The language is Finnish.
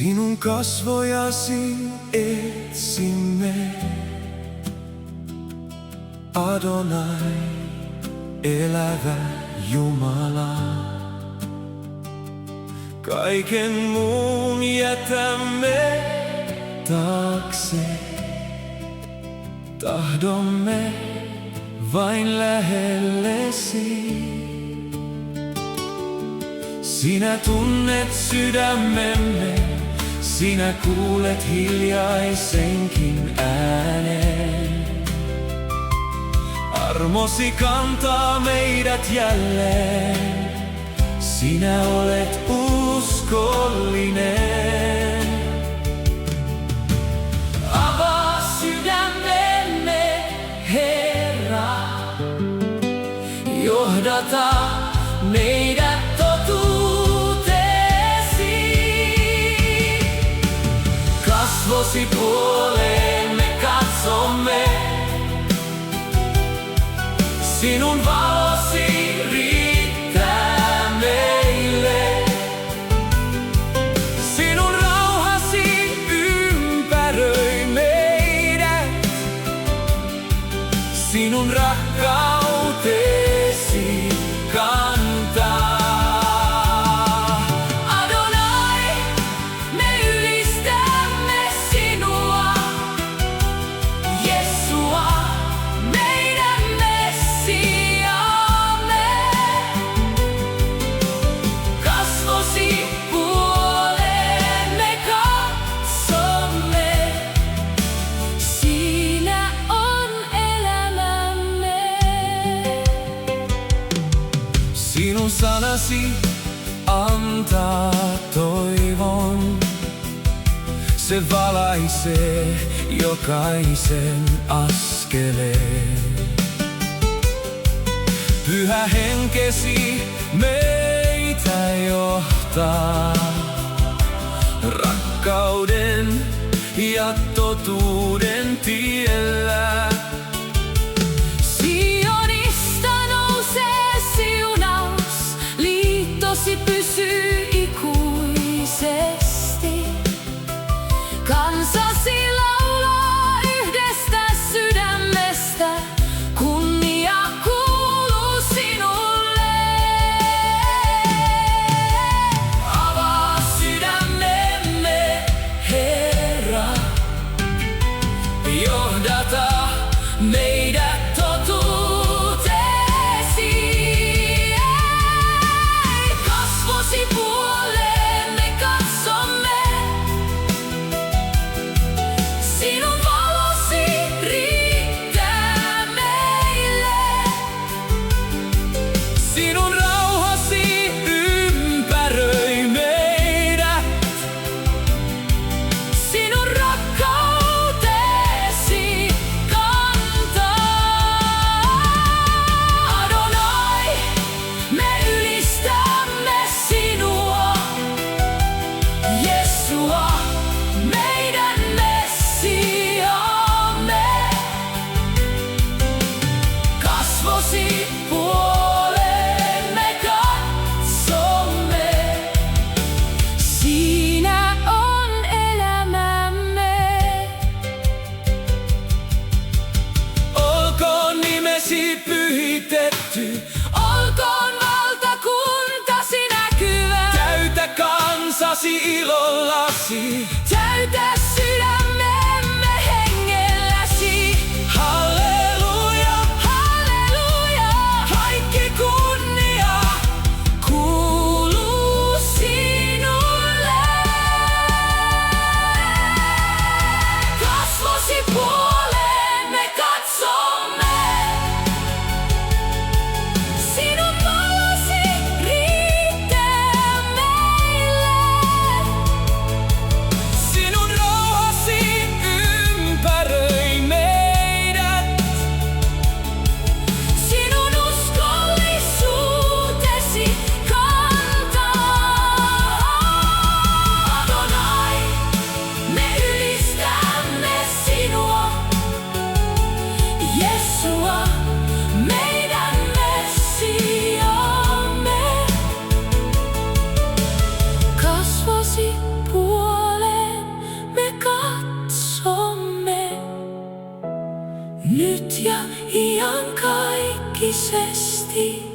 Sinun kasvojasi etsimme, Adonai, elävä Jumala. Kaiken muun jätämme taakse, tahdomme vain lähellesi. Sinä tunnet sydämemme, sinä kuulet hiljaisenkin äänen. Armosi kantaa meidät jälleen, sinä olet uskollinen. Avaa sydämemme, Herra, johdata meidät kasvosi puoleen me katsomme, sinun valosi riittää meille. Sinun rauhasi ympäröi meidät, sinun rakkautesi kantaa. Sinun sanasi antaa toivon, se valaisee jokaisen askeleen. Pyhä henkesi meitä johtaa, rakkauden ja totuuden tiellä. Pysyy ikuisesti. Kansasi laulaa yhdestä sydämestä, kunnia kuuluu sinulle. Avaa sydämemme, Herra, johdata ikuisesti.